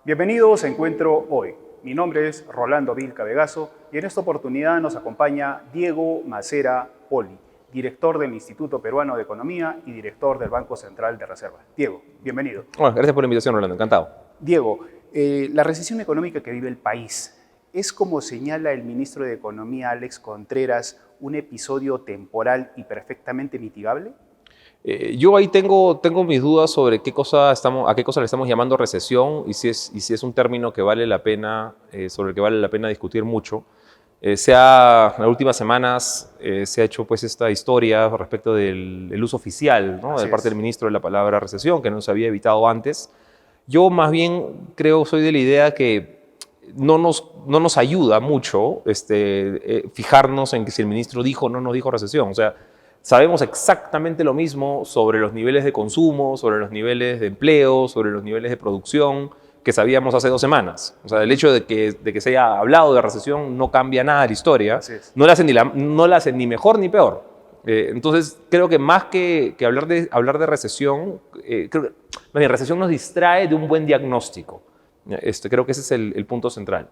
Bienvenidos a Encuentro Hoy. Mi nombre es Rolando Vilca Vegaso y en esta oportunidad nos acompaña Diego Macera Poli, director del Instituto Peruano de Economía y director del Banco Central de Reserva. Diego, bienvenido. Bueno, gracias por la invitación, Rolando. Encantado. Diego, la recesión económica que vive el país es, como señala el ministro de Economía Alex Contreras, un episodio temporal y perfectamente mitigable. Yo ahí tengo mis dudas sobre a qué cosa le estamos llamando recesión y si es un término que vale la pena, sobre el que vale la pena discutir mucho. En las últimas semanas se ha hecho pues esta historia respecto del uso oficial, ¿no? De parte del ministro de la palabra recesión, que no se había evitado antes. Yo más bien soy de la idea que no nos ayuda mucho fijarnos en que si el ministro dijo o no dijo recesión. O sea, sabemos exactamente lo mismo sobre los niveles de consumo, sobre los niveles de empleo, sobre los niveles de producción que sabíamos hace 2 semanas. O sea, el hecho de que se haya hablado de recesión no cambia nada de la historia. No la hacen ni mejor ni peor. Entonces, creo que más que hablar de recesión, creo que la recesión nos distrae de un buen diagnóstico. Creo que ese es el punto central.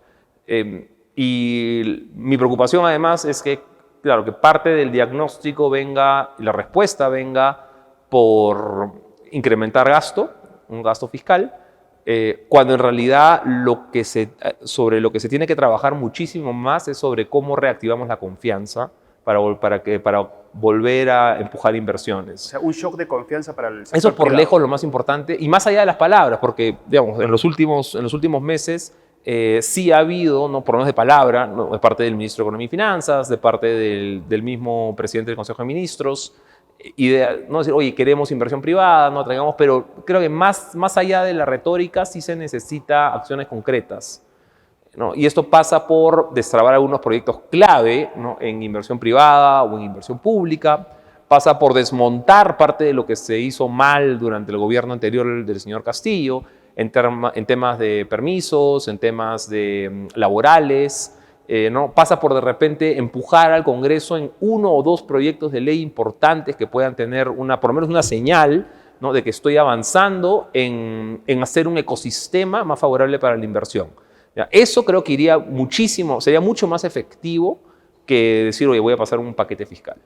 Y mi preocupación además es que, claro, que parte del diagnóstico venga, y la respuesta venga por incrementar un gasto fiscal, cuando en realidad sobre lo que se tiene que trabajar muchísimo más es sobre cómo reactivamos la confianza para volver a empujar inversiones. O sea, un shock de confianza para el sector Eso es por privado. lejos lo más importante, y más allá de las palabras, porque digamos, en los últimos meses sí ha habido, ¿no? Por lo menos de palabra, ¿no? De parte del ministro de Economía y Finanzas, de parte del mismo presidente del Consejo de Ministros, no decir, oye, queremos inversión privada, no traigamos, pero creo que más allá de la retórica sí se necesita acciones concretas, ¿no? Y esto pasa por destrabar algunos proyectos clave, ¿no? En inversión privada o en inversión pública, pasa por desmontar parte de lo que se hizo mal durante el gobierno anterior del señor Castillo, en temas de permisos, en temas laborales, ¿no? Pasa por de repente empujar al Congreso en 1 o 2 proyectos de ley importantes que puedan tener por lo menos una señal, ¿no? De que estoy avanzando en hacer un ecosistema más favorable para la inversión. ¿Ya? Eso creo que sería mucho más efectivo que decir, oye, voy a pasar un paquete fiscal.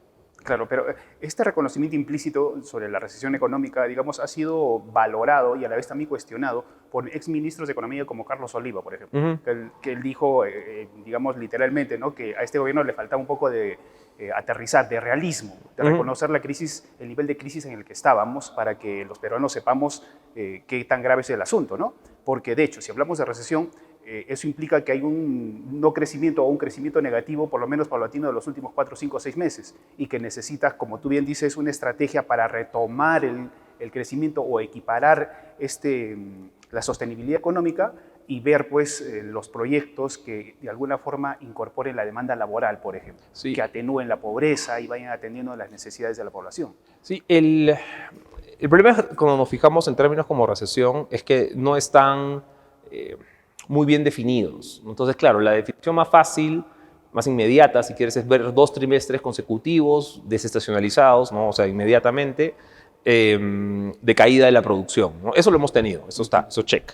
Claro, pero este reconocimiento implícito sobre la recesión económica, digamos, ha sido valorado y a la vez también cuestionado por exministros de Economía como Carlos Oliva, por ejemplo, que él dijo, digamos, literalmente, ¿no? Que a este gobierno le faltaba un poco de aterrizar, de realismo, de reconocer la crisis, el nivel de crisis en el que estábamos para que los peruanos sepamos qué tan grave es el asunto, ¿no? Porque, de hecho, si hablamos de recesión, eso implica que hay un no crecimiento o un crecimiento negativo, por lo menos paulatino, de los últimos 4, 5, 6 meses y que necesitas, como tú bien dices, una estrategia para retomar el crecimiento o equiparar la sostenibilidad económica y ver pues, los proyectos que de alguna forma incorporen la demanda laboral, por ejemplo, sí, que atenúen la pobreza y vayan atendiendo las necesidades de la población. Sí, el problema cuando nos fijamos en términos como recesión es que no están muy bien definidos. Entonces, claro, la definición más fácil, más inmediata, si quieres, es ver 2 trimestres consecutivos desestacionalizados, ¿no? O sea, inmediatamente, de caída de la producción, ¿no? Eso lo hemos tenido, eso check.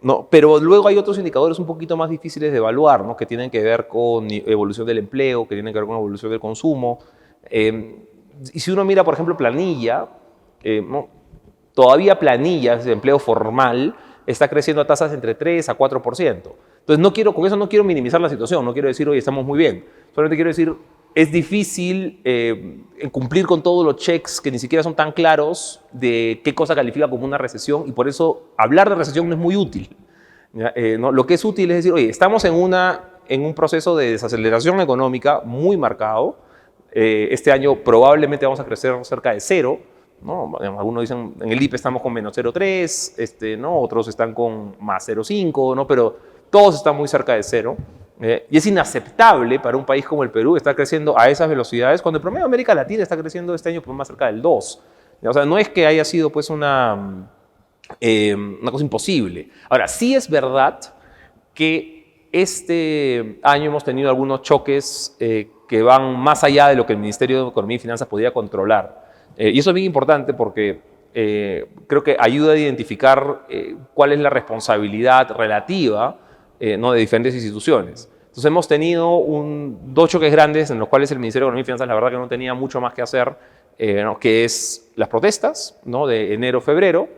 No, pero luego hay otros indicadores un poquito más difíciles de evaluar, ¿no? Que tienen que ver con evolución del empleo, que tienen que ver con evolución del consumo. Y si uno mira, por ejemplo, planilla, ¿no? Todavía planillas de empleo formal está creciendo a tasas entre 3 a 4%. Entonces, con eso no quiero minimizar la situación, no quiero decir, oye, estamos muy bien. Solamente quiero decir, es difícil cumplir con todos los checks que ni siquiera son tan claros de qué cosa califica como una recesión, y por eso hablar de recesión no es muy útil. ¿No? Lo que es útil es decir, oye, estamos en un proceso de desaceleración económica muy marcado. Este año probablemente vamos a crecer cerca de 0. ¿No? Algunos dicen, en el IPE estamos con menos 0,3, ¿no? Otros están con más 0,5, ¿no? Pero todos están muy cerca de 0. Y es inaceptable para un país como el Perú estar creciendo a esas velocidades cuando el promedio de América Latina está creciendo este año pues, más cerca del 2. O sea, no es que haya sido pues, una cosa imposible. Ahora, sí es verdad que este año hemos tenido algunos choques que van más allá de lo que el Ministerio de Economía y Finanzas podía controlar. Y eso es bien importante porque creo que ayuda a identificar cuál es la responsabilidad relativa ¿no? de diferentes instituciones. Entonces hemos tenido dos choques grandes en los cuales el Ministerio de Economía y Finanzas la verdad que no tenía mucho más que hacer, ¿no? que es las protestas, ¿no? de enero-febrero.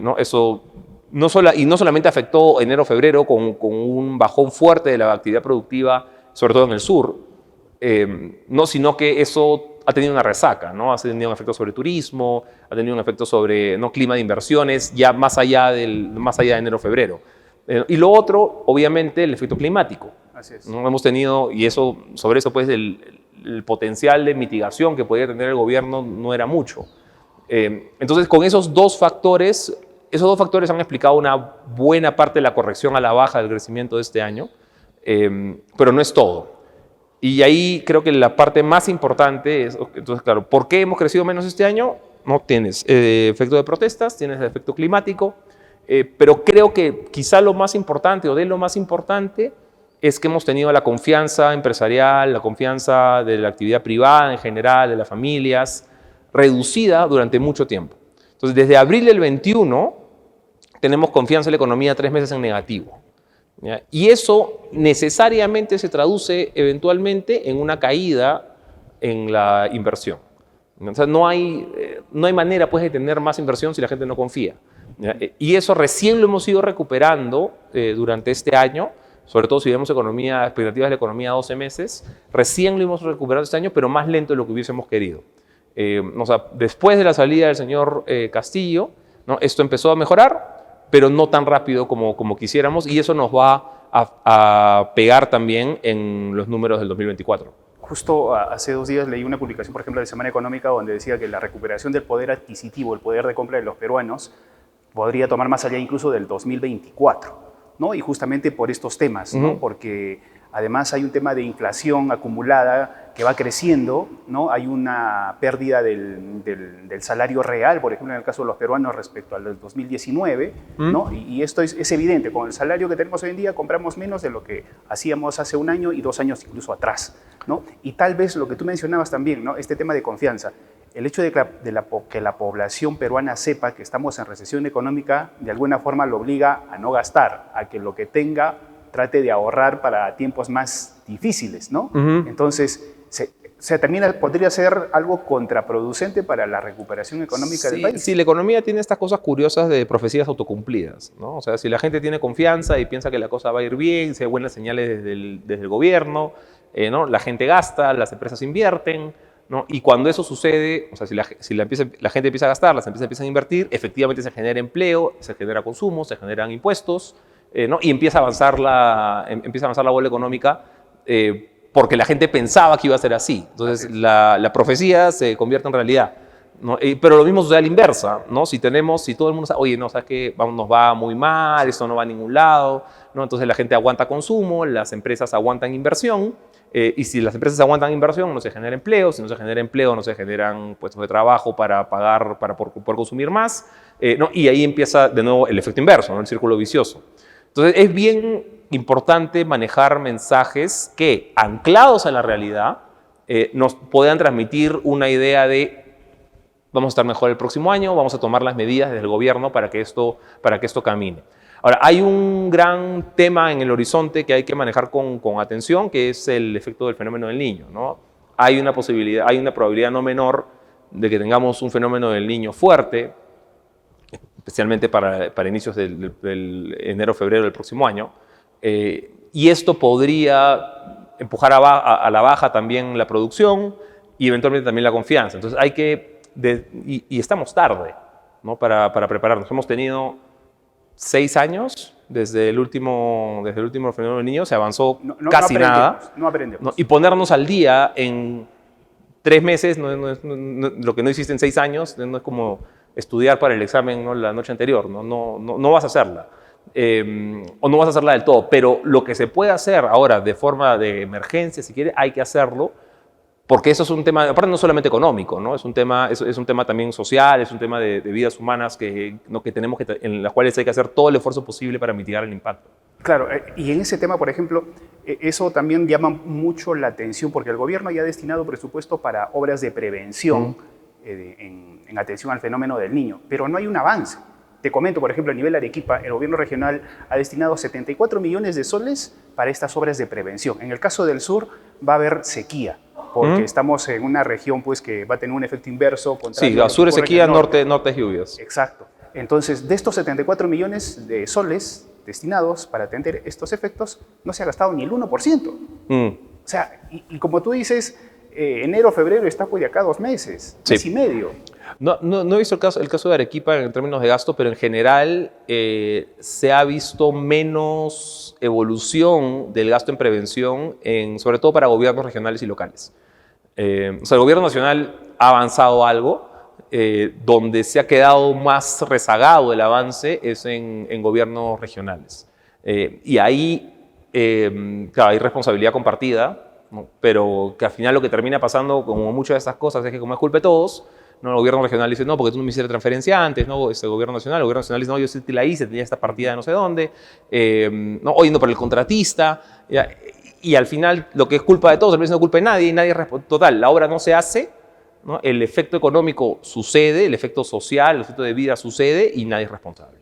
¿No? Eso no solamente afectó enero-febrero con un bajón fuerte de la actividad productiva, sobre todo en el sur, no, sino que eso ha tenido una resaca, ¿no? Ha tenido un efecto sobre turismo, ha tenido un efecto sobre ¿no? clima de inversiones, ya más allá de enero-febrero. Y lo otro, obviamente, el efecto climático. Así es. ¿No? Hemos tenido, y eso, sobre eso, pues, el potencial de mitigación que podía tener el gobierno no era mucho. Entonces, con esos dos factores han explicado una buena parte de la corrección a la baja del crecimiento de este año, pero no es todo. Y ahí creo que la parte más importante es, entonces, claro, ¿por qué hemos crecido menos este año? No tienes efecto de protestas, tienes el efecto climático, pero creo que quizá lo más importante o de lo más importante es que hemos tenido la confianza empresarial, la confianza de la actividad privada en general, de las familias, reducida durante mucho tiempo. Entonces, desde abril del 21 tenemos confianza en la economía 3 meses en negativo. ¿Ya? Y eso necesariamente se traduce eventualmente en una caída en la inversión. O sea, no hay manera pues, de tener más inversión si la gente no confía. ¿Ya? Y eso recién lo hemos ido recuperando durante este año, sobre todo si vemos expectativas de la economía a 12 meses, recién lo hemos recuperado este año, pero más lento de lo que hubiésemos querido. O sea, después de la salida del señor Castillo, ¿no? Esto empezó a mejorar, pero no tan rápido como quisiéramos, y eso nos va a pegar también en los números del 2024. Justo hace 2 días leí una publicación, por ejemplo, de Semana Económica, donde decía que la recuperación del poder adquisitivo, el poder de compra de los peruanos, podría tomar más allá incluso del 2024, ¿no? Y justamente por estos temas, ¿no? Porque además hay un tema de inflación acumulada que va creciendo, ¿no? Hay una pérdida del salario real, por ejemplo, en el caso de los peruanos respecto al del 2019, ¿no? Y esto es evidente. Con el salario que tenemos hoy en día compramos menos de lo que hacíamos hace 1 año y 2 años incluso atrás, ¿no? Y tal vez lo que tú mencionabas también, ¿no? Este tema de confianza. El hecho de que la población peruana sepa que estamos en recesión económica, de alguna forma lo obliga a no gastar, a que lo que tenga trate de ahorrar para tiempos más difíciles, ¿no? Entonces, podría ser algo contraproducente para la recuperación económica del país. Sí, la economía tiene estas cosas curiosas de profecías autocumplidas, ¿no? O sea, si la gente tiene confianza y piensa que la cosa va a ir bien, si hay buenas señales desde el gobierno, ¿no? La gente gasta, las empresas invierten, ¿no? Y cuando eso sucede, o sea, si la gente empieza a gastar, las empresas empiezan a invertir, efectivamente se genera empleo, se genera consumo, se generan impuestos, ¿no? Y empieza a avanzar la bola económica porque la gente pensaba que iba a ser así. Entonces, la profecía se convierte en realidad, ¿no? Pero lo mismo sucede a la inversa, ¿no? Si todo el mundo sabe, oye, no, ¿sabes qué? Nos va muy mal, esto no va a ningún lado, ¿no? Entonces la gente aguanta consumo, las empresas aguantan inversión, y si las empresas aguantan inversión, no se genera empleo, si no se genera empleo, no se generan puestos de trabajo para pagar, para poder consumir más, ¿no? Y ahí empieza de nuevo el efecto inverso, ¿no? El círculo vicioso. Entonces es bien importante manejar mensajes que, anclados a la realidad, nos puedan transmitir una idea de vamos a estar mejor el próximo año, vamos a tomar las medidas desde el gobierno para que esto camine. Ahora, hay un gran tema en el horizonte que hay que manejar con atención, que es el efecto del fenómeno del Niño, ¿no? Hay una probabilidad no menor de que tengamos un fenómeno del Niño fuerte, especialmente para inicios del enero-febrero del próximo año, y esto podría empujar a la baja también la producción y eventualmente también la confianza. Entonces y estamos tarde, ¿no? para prepararnos. Hemos tenido 6 años desde el último fenómeno del Niño, se avanzó casi nada. No aprendemos. ¿No? Y ponernos al día en 3 meses, lo que no hiciste en 6 años, no es como estudiar para el examen, ¿no? La noche anterior, no vas a hacerla. O no vas a hacerla del todo, pero lo que se puede hacer ahora de forma de emergencia, si quiere, hay que hacerlo, porque eso es un tema, aparte no solamente económico, ¿no? Es un tema también social, es un tema de vidas humanas en las cuales hay que hacer todo el esfuerzo posible para mitigar el impacto. Claro, y en ese tema, por ejemplo, eso también llama mucho la atención, porque el gobierno ya ha destinado presupuesto para obras de prevención, en atención al fenómeno del Niño, pero no hay un avance. Te comento, por ejemplo, a nivel Arequipa, el gobierno regional ha destinado 74 millones de soles para estas obras de prevención. En el caso del sur va a haber sequía, porque estamos en una región pues, que va a tener un efecto inverso. Sí, al sur es sequía, norte es lluvias. Exacto. Entonces, de estos 74 millones de soles destinados para atender estos efectos, no se ha gastado ni el 1%. O sea, y como tú dices, enero, febrero está pues de acá 2 meses, mes y medio. No he visto el caso de Arequipa en términos de gasto, pero en general se ha visto menos evolución del gasto en prevención, sobre todo para gobiernos regionales y locales. O sea, el gobierno nacional ha avanzado algo, donde se ha quedado más rezagado el avance es en gobiernos regionales. Y ahí, claro, hay responsabilidad compartida, ¿no? Pero que al final lo que termina pasando, como muchas de estas cosas, es que como es culpa de todos, ¿no? El gobierno regional dice, no, porque tú no me hiciste transferencia antes, ¿no? El gobierno nacional dice, no, yo sí te la hice, tenía esta partida de no sé dónde, no, oye, no, por el contratista, ya, y al final lo que es culpa de todos, termina siendo culpa de nadie, y nadie responde. Total, la obra no se hace, ¿no? El efecto económico sucede, el efecto social, el efecto de vida sucede, y nadie es responsable.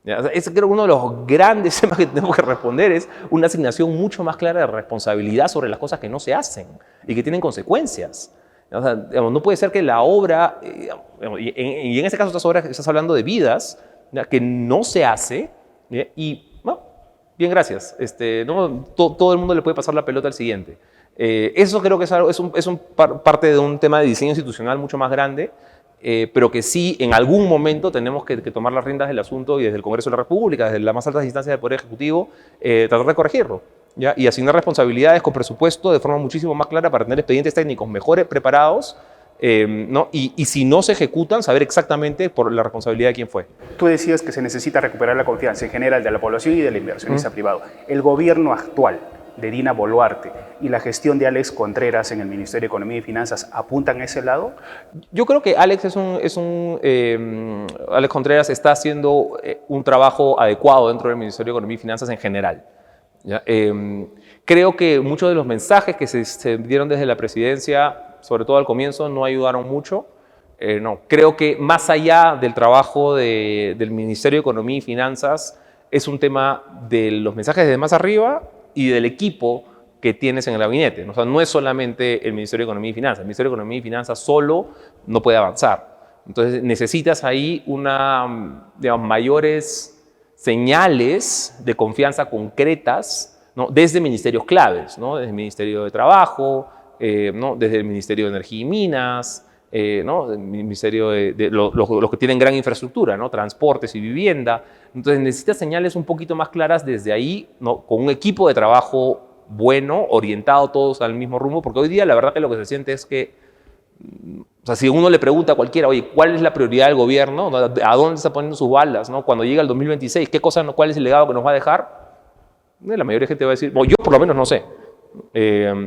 Ya, o sea, ese creo que uno de los grandes temas que tenemos que responder es una asignación mucho más clara de responsabilidad sobre las cosas que no se hacen y que tienen consecuencias. O sea, digamos, no puede ser que la obra, y en este caso estás hablando de vidas, ¿ya? Que no se hace, ¿ya? Y, bueno, bien, gracias. ¿No? Todo el mundo le puede pasar la pelota al siguiente. Eso creo que es parte de un tema de diseño institucional mucho más grande, pero que sí, en algún momento tenemos que tomar las riendas del asunto y desde el Congreso de la República, desde las más altas instancias del Poder Ejecutivo, tratar de corregirlo. ¿Ya? Y asignar responsabilidades con presupuesto de forma muchísimo más clara para tener expedientes técnicos mejores preparados, ¿no? Y si no se ejecutan, saber exactamente por la responsabilidad de quién fue. Tú decías que se necesita recuperar la confianza en general de la población y del inversionista privado. El gobierno actual de Dina Boluarte y la gestión de Alex Contreras en el Ministerio de Economía y Finanzas apuntan a ese lado. Yo creo que Alex Alex Contreras está haciendo un trabajo adecuado dentro del Ministerio de Economía y Finanzas en general. ¿Ya? Creo que muchos de los mensajes que se dieron desde la presidencia, sobre todo al comienzo, no ayudaron mucho. No, creo que más allá del trabajo del Ministerio de Economía y Finanzas, es un tema de los mensajes desde más arriba y del equipo que tienes en el gabinete. O sea, no es solamente el Ministerio de Economía y Finanzas. El Ministerio de Economía y Finanzas solo no puede avanzar. Entonces necesitas ahí digamos, mayores señales de confianza concretas, ¿no? Desde ministerios claves, ¿no? Desde el Ministerio de Trabajo, ¿no? Desde el Ministerio de Energía y Minas, ¿no? El Ministerio de los que tienen gran infraestructura, ¿no? Transportes y vivienda. Entonces necesitas señales un poquito más claras desde ahí, ¿no? Con un equipo de trabajo bueno, orientado todos al mismo rumbo, porque hoy día la verdad que lo que se siente es que, o sea, si uno le pregunta a cualquiera, oye, ¿cuál es la prioridad del gobierno? ¿A dónde está poniendo sus balas? ¿No? Cuando llega el 2026, ¿cuál es el legado que nos va a dejar? La mayoría de gente va a decir, bueno, yo por lo menos no sé.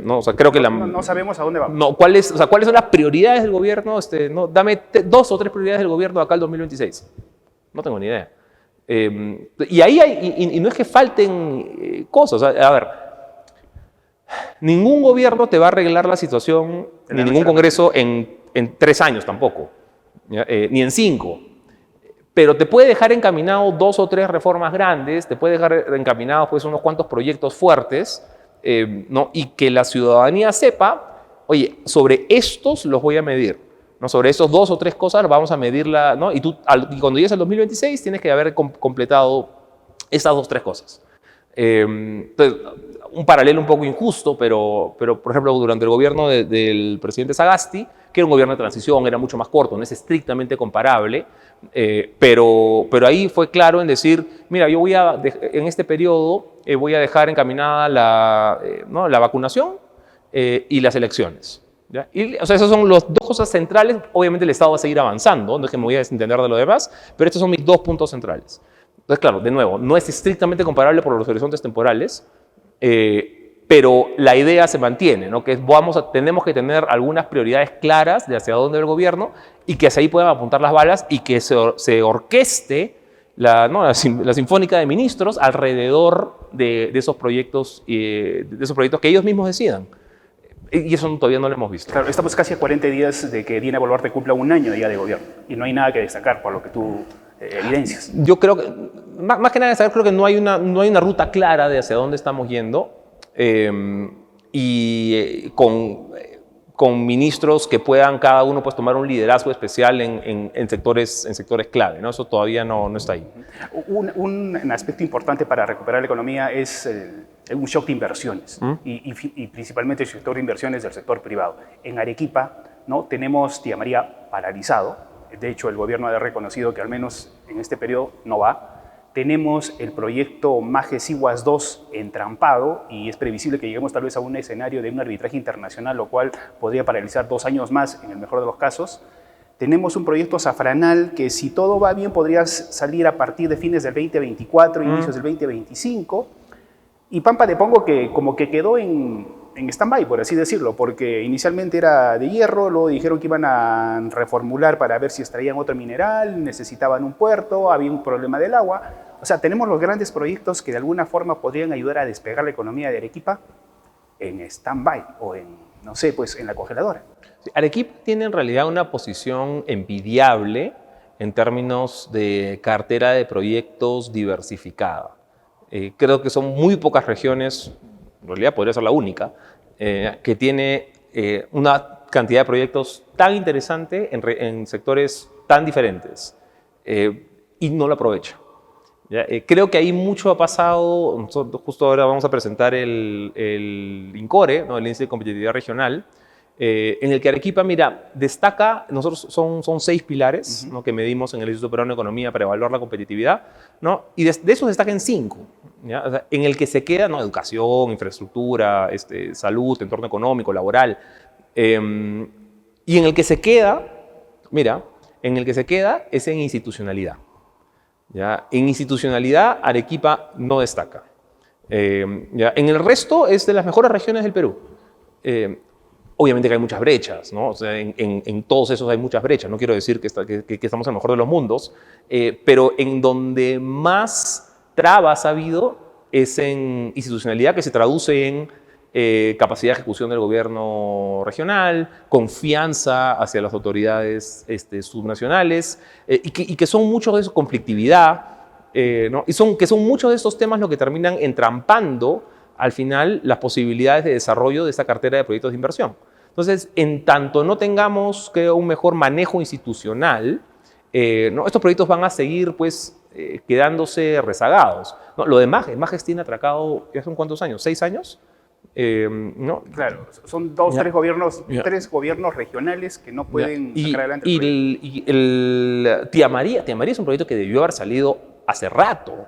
No, o sea, creo que no sabemos a dónde vamos. No, ¿cuáles son las prioridades del gobierno? No, dame 2 o 3 prioridades del gobierno acá al 2026. No tengo ni idea. Y ahí no es que falten cosas. A ver, ningún gobierno te va a arreglar la situación, ni ningún congreso en 3 años tampoco, ni en 5. Pero te puede dejar encaminado 2 o 3 reformas grandes, te puede dejar encaminados pues, unos cuantos proyectos fuertes, ¿no? Y que la ciudadanía sepa, oye, sobre estos los voy a medir, ¿no? Sobre esos 2 o 3 cosas vamos a medirla, ¿no? Y cuando llegues al 2026 tienes que haber completado esas 2 o 3 cosas. Entonces, un paralelo un poco injusto, pero por ejemplo, durante el gobierno del presidente Sagasti, que era un gobierno de transición, era mucho más corto, no es estrictamente comparable, pero ahí fue claro en decir, mira, yo en este periodo voy a dejar encaminada la vacunación y las elecciones. ¿Ya? O sea, esas son las 2 cosas centrales. Obviamente el Estado va a seguir avanzando, no es que me voy a desentender de lo demás, pero estos son mis 2 puntos centrales. Entonces, claro, de nuevo, no es estrictamente comparable por los horizontes temporales, pero la idea se mantiene, ¿no? Que tenemos que tener algunas prioridades claras de hacia dónde va el gobierno y que hacia ahí puedan apuntar las balas y que se orqueste la sinfónica de ministros alrededor de esos proyectos que ellos mismos decidan. Y eso todavía no lo hemos visto. Claro, estamos casi a 40 días de que Dina Boluarte cumpla un año ya de gobierno y no hay nada que destacar por lo que tú evidencias. Yo creo que, más que nada destacar, creo que no hay una ruta clara de hacia dónde estamos yendo con ministros que puedan cada uno pues, tomar un liderazgo especial en sectores clave, ¿no? Eso todavía no está ahí. Un aspecto importante para recuperar la economía es un shock de inversiones y principalmente el sector de inversiones del sector privado. En Arequipa, ¿no? Tenemos Tía María paralizado. De hecho, el gobierno ha reconocido que al menos en este periodo no va. Tenemos el proyecto Majes-Iguas 2 entrampado y es previsible que lleguemos tal vez a un escenario de un arbitraje internacional, lo cual podría paralizar 2 años más en el mejor de los casos. Tenemos un proyecto Safranal que, si todo va bien, podría salir a partir de fines del 2024, inicios del 2025. Y Pampa de Pongo, que como que quedó en stand-by, por así decirlo, porque inicialmente era de hierro, luego dijeron que iban a reformular para ver si extraían otro mineral, necesitaban un puerto, había un problema del agua. O sea, tenemos los grandes proyectos que de alguna forma podrían ayudar a despegar la economía de Arequipa en stand-by o no sé, pues en la congeladora. Arequipa tiene en realidad una posición envidiable en términos de cartera de proyectos diversificada. Creo que son muy pocas regiones, en realidad podría ser la única, que tiene una cantidad de proyectos tan interesante en sectores tan diferentes y no lo aprovecha. Creo que ahí mucho ha pasado. Nosotros justo ahora vamos a presentar el INCORE, ¿no? El Índice de Competitividad Regional, en el que Arequipa, mira, destaca, nosotros son 6 pilares, ¿no? Que medimos en el Instituto Peruano de Economía para evaluar la competitividad, ¿no? Y de esos destacan 5, ¿ya? O sea, en el que se queda, ¿no? Educación, infraestructura, salud, entorno económico, laboral, y en el que se queda, mira, en el que se queda es en institucionalidad. ¿Ya? En institucionalidad, Arequipa no destaca. ¿Ya? En el resto es de las mejores regiones del Perú. Obviamente que hay muchas brechas, ¿no? O sea, en todos esos hay muchas brechas. No quiero decir que estamos en el mejor de los mundos, pero en donde más trabas ha habido es en institucionalidad, que se traduce en capacidad de ejecución del gobierno regional, confianza hacia las autoridades subnacionales, y que son muchos de esos, conflictividad, ¿no? Que son muchos de estos temas lo que terminan entrampando al final las posibilidades de desarrollo de esta cartera de proyectos de inversión. Entonces, en tanto no tengamos, creo, un mejor manejo institucional, ¿no? Estos proyectos van a seguir pues, quedándose rezagados, ¿no? Lo de Majes tiene atracado, ¿ya son cuántos años? ¿6 años? ¿No? Claro, son 3 gobiernos regionales que no pueden sacar adelante y Tía María es un proyecto que debió haber salido hace rato.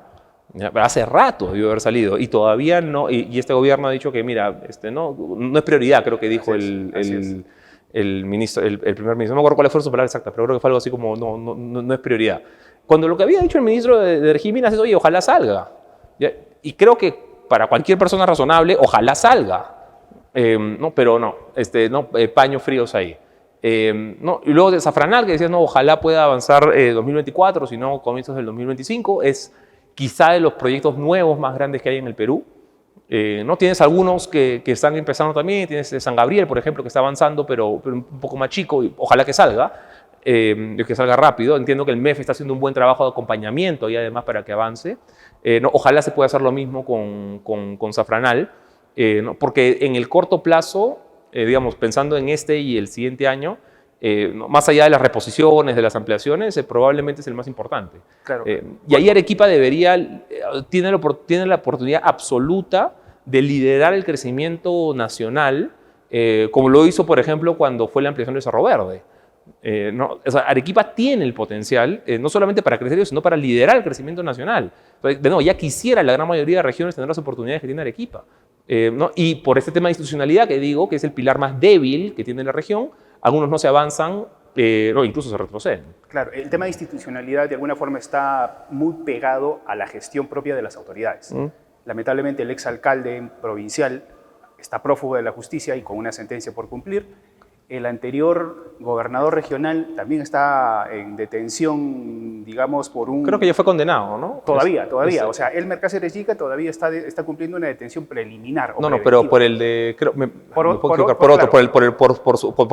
Hace rato debió haber salido y todavía no, y este gobierno ha dicho que mira, no es prioridad, creo que dijo el primer ministro, no me acuerdo cuál fue su palabra exacta, pero creo que fue algo así como no es prioridad. Cuando lo que había dicho el ministro de Regiminas es, oye, ojalá salga. ¿Ya? Y creo que para cualquier persona razonable, ojalá salga. No, pero no, paños fríos ahí. No, y luego de Safranal, que decías, no, ojalá pueda avanzar 2024, si no, comienzos del 2025, es quizá de los proyectos nuevos más grandes que hay en el Perú. ¿No? Tienes algunos que están empezando también, tienes San Gabriel, por ejemplo, que está avanzando, pero un poco más chico, y ojalá que salga rápido. Entiendo que el MEF está haciendo un buen trabajo de acompañamiento y además para que avance. ¿No? Ojalá se pueda hacer lo mismo con Safranal, ¿no? Porque en el corto plazo, digamos, pensando en este y el siguiente año, ¿no? Más allá de las reposiciones, de las ampliaciones, probablemente es el más importante. Claro. Y ahí Arequipa tiene la oportunidad absoluta de liderar el crecimiento nacional, como lo hizo, por ejemplo, cuando fue la ampliación del Cerro Verde. ¿No? O sea, Arequipa tiene el potencial, no solamente para crecer, sino para liderar el crecimiento nacional. Entonces, de nuevo, ya quisiera la gran mayoría de regiones tener las oportunidades que tiene Arequipa. ¿No? Y por este tema de institucionalidad que digo, que es el pilar más débil que tiene la región, algunos no se avanzan, no, incluso se retroceden. Claro, el tema de institucionalidad de alguna forma está muy pegado a la gestión propia de las autoridades. Lamentablemente el exalcalde provincial está prófugo de la justicia y con una sentencia por cumplir. El anterior gobernador regional también está en detención, digamos, por un... Creo que ya fue condenado, ¿no? Todavía. O sea, Elmer Cáceres Yica todavía está cumpliendo una detención preliminar. No, pero por el de... Creo, por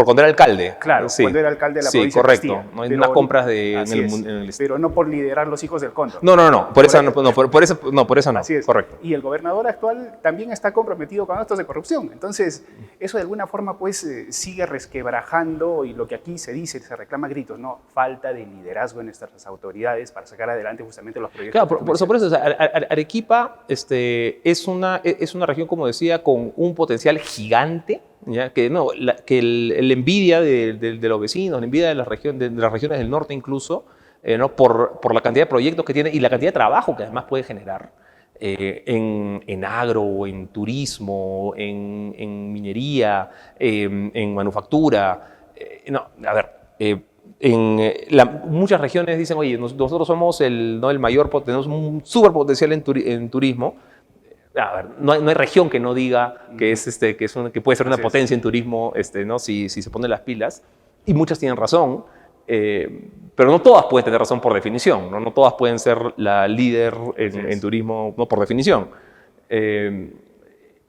cuando era alcalde. Claro, sí. cuando era alcalde de la provincia correcto. de Castilla. No hay unas compras en el... Pero no por liderar los hijos del cóndor. No. Por eso no. Así es. Correcto. Y el gobernador actual también está comprometido con actos de corrupción. Entonces, eso de alguna forma pues sigue resquebrajando, y lo que aquí se dice, se reclama a gritos, ¿no? Falta de liderazgo en nuestras autoridades para sacar adelante justamente los proyectos. Claro, por eso, o sea, Arequipa es una región, como decía, con un potencial gigante, ¿ya? Que la envidia de los vecinos, la envidia de las regiones del norte incluso, ¿no? por la cantidad de proyectos que tiene y la cantidad de trabajo que además puede generar en agro, en turismo, en minería, en manufactura. Muchas regiones dicen, oye, nosotros somos el mayor, tenemos un súper potencial en turismo. A ver, no hay región que no diga que, que puede ser una potencia en turismo, ¿no? si se ponen las pilas. Y muchas tienen razón, pero no todas pueden tener razón por definición. No todas pueden ser la líder en turismo, no por definición.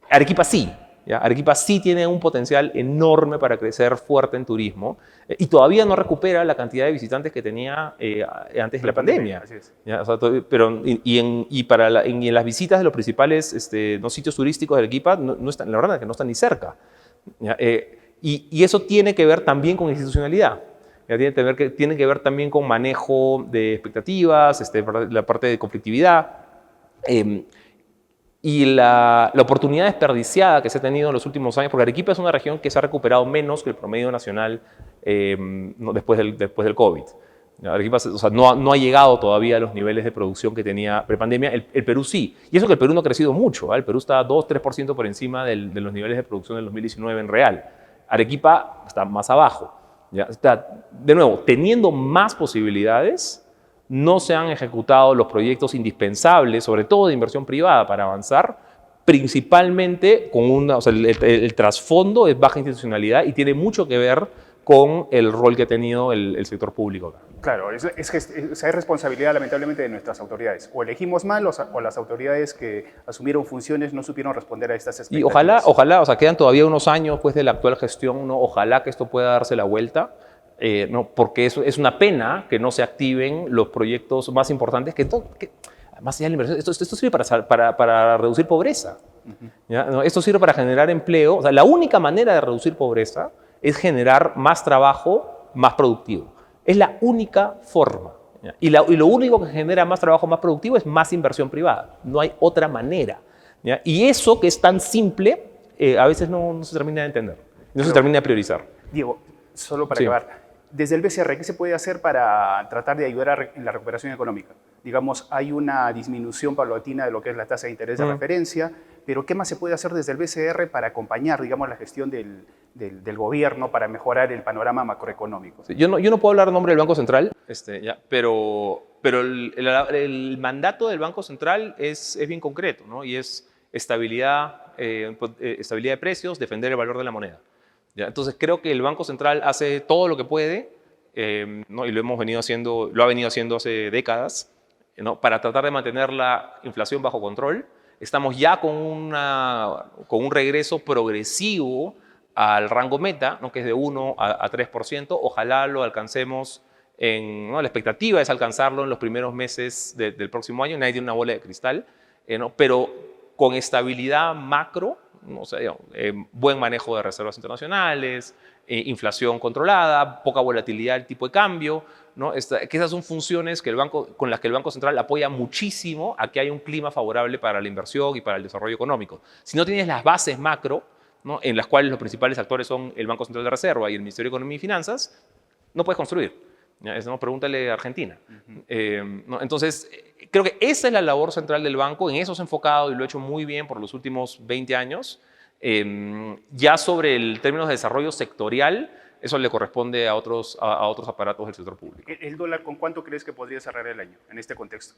Arequipa sí. ¿Ya? Arequipa sí tiene un potencial enorme para crecer fuerte en turismo y todavía no recupera la cantidad de visitantes que tenía antes de la pandemia. ¿Ya? O sea, en las visitas de los principales ¿no? sitios turísticos de Arequipa, no están, la verdad es que no están ni cerca. ¿Ya? Y eso tiene que ver también con institucionalidad. ¿Ya? Tiene que ver también con manejo de expectativas, la parte de conflictividad. Y la oportunidad desperdiciada que se ha tenido en los últimos años, porque Arequipa es una región que se ha recuperado menos que el promedio nacional después del COVID. Arequipa, o sea, no ha llegado todavía a los niveles de producción que tenía prepandemia. El Perú sí. Y eso que el Perú no ha crecido mucho. El Perú está 2-3% por encima de los niveles de producción del 2019 en real. Arequipa está más abajo. ¿Ya? Está, de nuevo, teniendo más posibilidades, no se han ejecutado los proyectos indispensables, sobre todo de inversión privada, para avanzar, principalmente con o sea, el trasfondo es baja institucionalidad y tiene mucho que ver con el rol que ha tenido el sector público acá. Claro, es responsabilidad lamentablemente de nuestras autoridades. O elegimos mal o las autoridades que asumieron funciones no supieron responder a estas expectativas. Y ojalá, o sea, quedan todavía unos años pues, de la actual gestión, ¿no? Ojalá que esto pueda darse la vuelta. No, porque es una pena que no se activen los proyectos más importantes más allá de la inversión. Esto sirve para reducir pobreza. ¿Ya? No, esto sirve para generar empleo. O sea, la única manera de reducir pobreza es generar más trabajo más productivo. Es la única forma. ¿Ya? Y lo único que genera más trabajo más productivo es más inversión privada. No hay otra manera. ¿Ya? Y eso que es tan simple, a veces no se termina de entender. No se termina de priorizar. Diego, solo para acabar. Desde el BCR, ¿qué se puede hacer para tratar de ayudar en la recuperación económica? Digamos, hay una disminución paulatina de lo que es la tasa de interés de referencia, pero ¿qué más se puede hacer desde el BCR para acompañar, digamos, la gestión del gobierno para mejorar el panorama macroeconómico? Sí, yo no puedo hablar en nombre del Banco Central, pero el mandato del Banco Central es bien concreto, ¿no? Y es estabilidad de precios, defender el valor de la moneda. ¿Ya? Entonces creo que el Banco Central hace todo lo que puede, ¿no? Y lo ha venido haciendo hace décadas, ¿no? Para tratar de mantener la inflación bajo control. Estamos ya con un regreso progresivo al rango meta, ¿no? Que es de 1 a 3%. Ojalá lo alcancemos, ¿no? La expectativa es alcanzarlo en los primeros meses del próximo año. Nadie tiene una bola de cristal, ¿no? Pero con estabilidad macro, ¿no? O sea, digamos, buen manejo de reservas internacionales, inflación controlada, poca volatilidad del tipo de cambio, ¿no? Que esas son funciones con las que el Banco Central apoya muchísimo a que haya un clima favorable para la inversión y para el desarrollo económico. Si no tienes las bases macro, ¿no? En las cuales los principales actores son el Banco Central de Reserva y el Ministerio de Economía y Finanzas, no puedes construir. ¿No? Pregúntale a Argentina. ¿No? Entonces, creo que esa es la labor central del banco, en eso se ha enfocado y lo ha hecho muy bien por los últimos 20 años. Ya sobre el términos de desarrollo sectorial, eso le corresponde a otros aparatos del sector público. ¿El dólar con cuánto crees que podría cerrar el año en este contexto?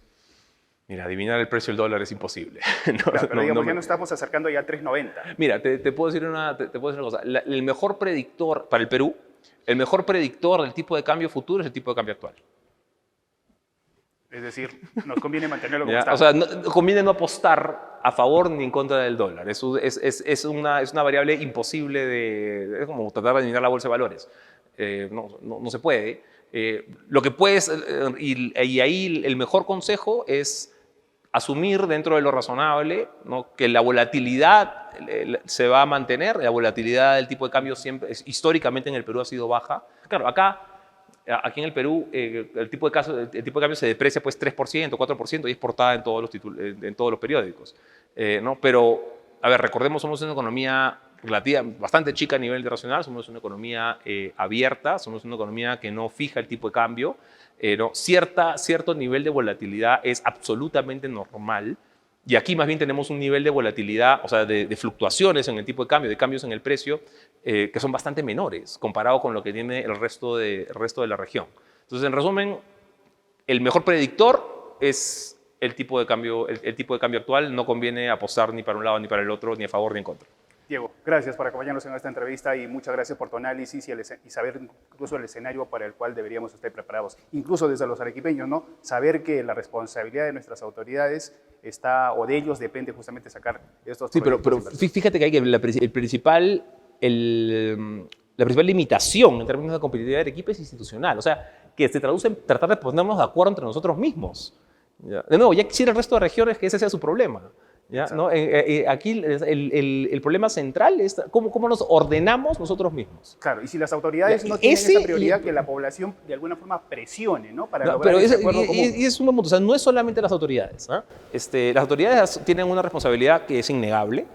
Mira, adivinar el precio del dólar es imposible. Claro, pero digamos, ya nos estamos acercando ya a 3.90. Mira, te puedo decir te puedo decir una cosa. El mejor predictor para el Perú, el mejor predictor del tipo de cambio futuro es el tipo de cambio actual. Es decir, nos conviene mantenerlo como ¿Ya? está. O sea, conviene no apostar a favor ni en contra del dólar. Es una variable imposible de... Es como tratar de adivinar la bolsa de valores. No se puede. Lo que puedes... y ahí el mejor consejo es asumir dentro de lo razonable, ¿no?, que la volatilidad se va a mantener. La volatilidad del tipo de cambio siempre, históricamente en el Perú ha sido baja. Claro, aquí en el Perú el tipo de cambio se deprecia pues 3%, 4% y es portada en todos los periódicos. ¿No? Pero, a ver, recordemos, somos una economía bastante chica a nivel internacional, somos una economía abierta, somos una economía que no fija el tipo de cambio. ¿No? Cierto nivel de volatilidad es absolutamente normal. Y aquí más bien tenemos un nivel de volatilidad, o sea, de fluctuaciones en el tipo de cambio, de cambios en el precio, que son bastante menores comparado con lo que tiene el resto de la región. Entonces, en resumen, el mejor predictor es el tipo de cambio actual. No conviene apostar ni para un lado ni para el otro, ni a favor ni en contra. Diego, gracias por acompañarnos en esta entrevista y muchas gracias por tu análisis y saber incluso el escenario para el cual deberíamos estar preparados, incluso desde los arequipeños, ¿no? Saber que la responsabilidad de nuestras autoridades está, o de ellos depende justamente sacar estos Sí, pero fíjate que hay que la principal limitación en términos de competitividad de Arequipa es institucional, o sea, que se traduce en tratar de ponernos de acuerdo entre nosotros mismos. ¿Ya? De nuevo, ya quisiera el resto de regiones que ese sea su problema. ¿Ya? ¿No? Aquí el problema central es cómo nos ordenamos nosotros mismos. Claro, y si las autoridades no tienen esa prioridad, que la población de alguna forma presione, ¿no? Para lograr pero ese acuerdo común. Y es un buen punto, o sea, no es solamente las autoridades. ¿No? Las autoridades tienen una responsabilidad que es innegable,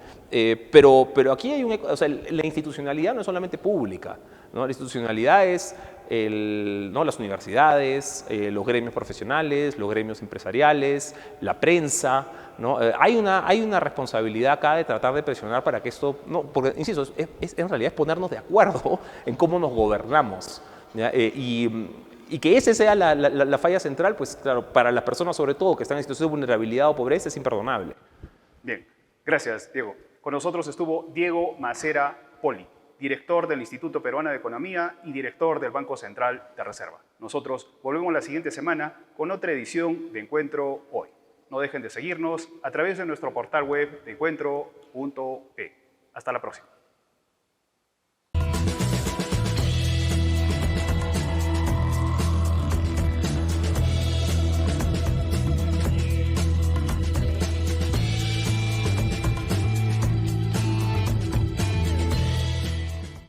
pero aquí hay o sea, la institucionalidad no es solamente pública, ¿no? La institucionalidad es ¿no?, las universidades, los gremios profesionales, los gremios empresariales, la prensa, ¿no? Hay una responsabilidad acá de tratar de presionar para que esto, no, porque, insisto, en realidad es ponernos de acuerdo en cómo nos gobernamos. ¿Ya? Y que esa sea la falla central, pues claro, para las personas sobre todo que están en situación de vulnerabilidad o pobreza es imperdonable. Bien, gracias, Diego. Con nosotros estuvo Diego Macera Poli, director del Instituto Peruano de Economía y director del Banco Central de Reserva. Nosotros volvemos la siguiente semana con otra edición de Encuentro Hoy. No dejen de seguirnos a través de nuestro portal web de encuentro.pe. Hasta la próxima.